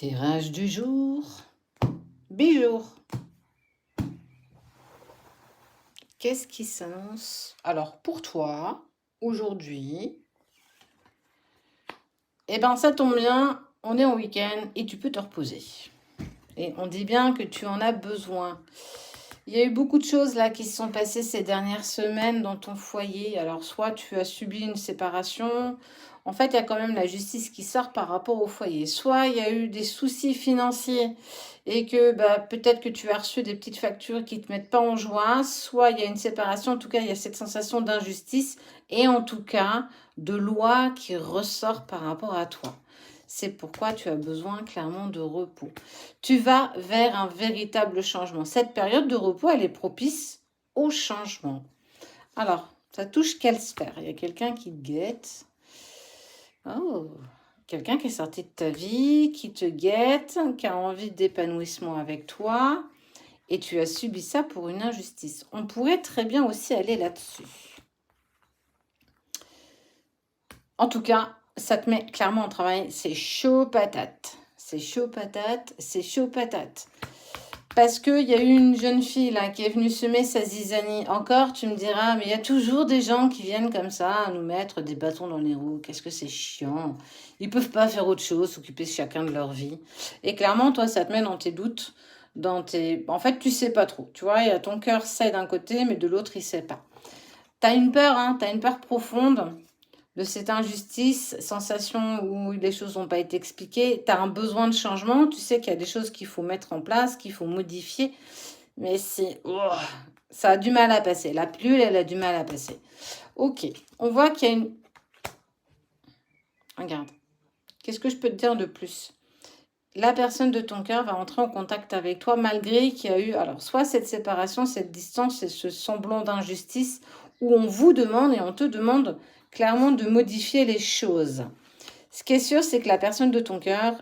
Tirage du jour. Bijoux. Qu'est-ce qui s'annonce? Alors, pour toi, aujourd'hui, eh ben, ça tombe bien, on est en week-end et tu peux te reposer. Et on dit bien que tu en as besoin. Il y a eu beaucoup de choses là qui se sont passées ces dernières semaines dans ton foyer. Alors, soit tu as subi une séparation. En fait, il y a quand même la justice qui sort par rapport au foyer. Soit il y a eu des soucis financiers et que peut-être que tu as reçu des petites factures qui ne te mettent pas en joie. Soit il y a une séparation. En tout cas, il y a cette sensation d'injustice et en tout cas de loi qui ressort par rapport à toi. C'est pourquoi tu as besoin clairement de repos. Tu vas vers un véritable changement. Cette période de repos, elle est propice au changement. Alors, ça touche quelle sphère? Il y a quelqu'un qui te guette. Oh, quelqu'un qui est sorti de ta vie, qui te guette, qui a envie d'épanouissement avec toi. Et tu as subi ça pour une injustice. On pourrait très bien aussi aller là-dessus. En tout cas, ça te met clairement en travail. C'est chaud patate. C'est chaud patate. C'est chaud patate. Parce qu'il y a eu une jeune fille là qui est venue semer sa zizanie. Encore, tu me diras, mais il y a toujours des gens qui viennent comme ça nous mettre des bâtons dans les roues. Qu'est-ce que c'est chiant. Ils peuvent pas faire autre chose, s'occuper chacun de leur vie. Et clairement, toi, ça te met dans tes doutes. En fait, tu sais pas trop. Tu vois, il y a ton cœur sait d'un côté, mais de l'autre, il sait pas. T'as une peur, hein, t'as une peur profonde de cette injustice, sensation où les choses n'ont pas été expliquées. Tu as un besoin de changement, tu sais qu'il y a des choses qu'il faut mettre en place, qu'il faut modifier, mais ça a du mal à passer. La pilule, elle a du mal à passer. Ok, on voit qu'il y a une... Regarde, qu'est-ce que je peux te dire de plus? La personne de ton cœur va entrer en contact avec toi malgré qu'il y a eu, alors soit cette séparation, cette distance et ce semblant d'injustice où on vous demande et on te demande clairement de modifier les choses. Ce qui est sûr, c'est que la personne de ton cœur,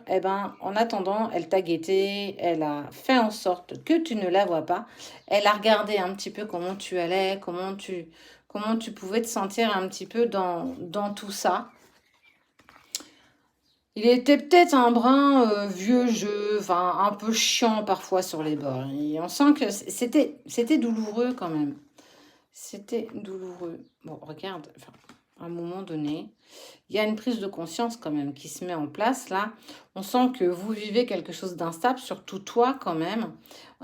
en attendant, elle t'a guetté, elle a fait en sorte que tu ne la vois pas. Elle a regardé un petit peu comment tu allais, comment tu pouvais te sentir un petit peu dans tout ça. Il était peut-être un brin vieux jeu, enfin un peu chiant parfois sur les bords. Et on sent que c'était douloureux quand même. C'était douloureux. Bon, regarde, à un moment donné, il y a une prise de conscience quand même qui se met en place là. On sent que vous vivez quelque chose d'instable, surtout toi quand même.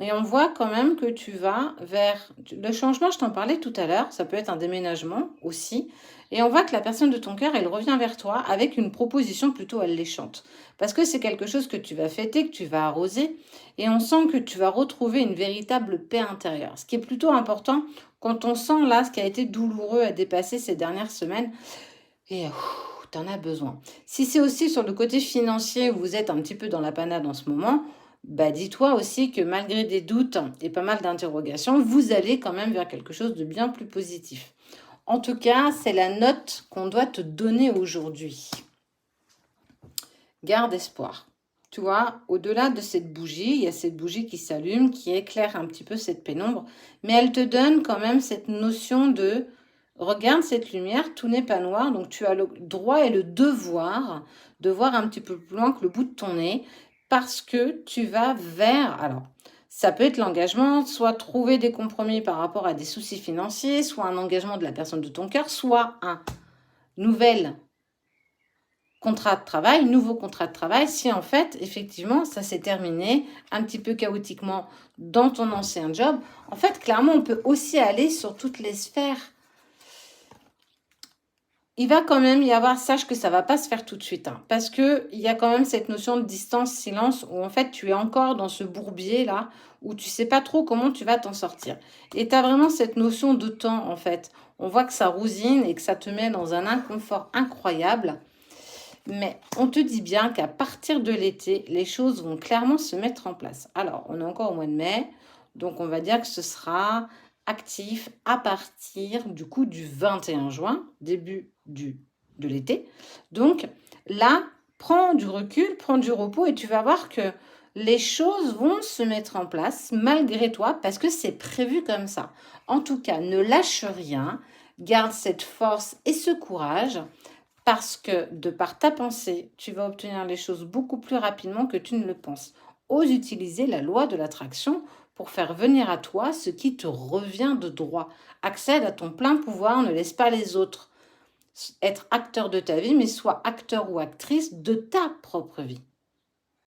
Et on voit quand même que tu vas vers... Le changement, je t'en parlais tout à l'heure, ça peut être un déménagement aussi. Et on voit que la personne de ton cœur, elle revient vers toi avec une proposition plutôt alléchante. Parce que c'est quelque chose que tu vas fêter, que tu vas arroser. Et on sent que tu vas retrouver une véritable paix intérieure. Ce qui est plutôt important quand on sent là ce qui a été douloureux à dépasser ces dernières semaines. Et tu en as besoin. Si c'est aussi sur le côté financier où vous êtes un petit peu dans la panade en ce moment, dis-toi aussi que malgré des doutes et pas mal d'interrogations, vous allez quand même vers quelque chose de bien plus positif. En tout cas, c'est la note qu'on doit te donner aujourd'hui. Garde espoir. Tu vois, au-delà de cette bougie, il y a cette bougie qui s'allume, qui éclaire un petit peu cette pénombre, mais elle te donne quand même cette notion de regarde cette lumière, tout n'est pas noir, donc tu as le droit et le devoir de voir un petit peu plus loin que le bout de ton nez, parce que tu vas vers... Alors, ça peut être l'engagement, soit trouver des compromis par rapport à des soucis financiers, soit un engagement de la personne de ton cœur, soit un nouvel contrat de travail, nouveau contrat de travail, si en fait, effectivement, ça s'est terminé un petit peu chaotiquement dans ton ancien job. En fait, clairement, on peut aussi aller sur toutes les sphères. Il va quand même y avoir, sache que ça va pas se faire tout de suite, hein, parce que il y a quand même cette notion de distance, silence, où en fait tu es encore dans ce bourbier là, où tu sais pas trop comment tu vas t'en sortir. Et tu as vraiment cette notion de temps en fait. On voit que ça rousine et que ça te met dans un inconfort incroyable. Mais on te dit bien qu'à partir de l'été, les choses vont clairement se mettre en place. Alors, on est encore au mois de mai, donc on va dire que ce sera actif à partir du coup du 21 juin, début de l'été. Donc là, prends du recul, prends du repos et tu vas voir que les choses vont se mettre en place malgré toi parce que c'est prévu comme ça. En tout cas, ne lâche rien, garde cette force et ce courage Parce que de par ta pensée, tu vas obtenir les choses beaucoup plus rapidement que tu ne le penses. Ose utiliser la loi de l'attraction pour faire venir à toi ce qui te revient de droit. Accède à ton plein pouvoir, ne laisse pas les autres être acteur de ta vie, mais sois acteur ou actrice de ta propre vie.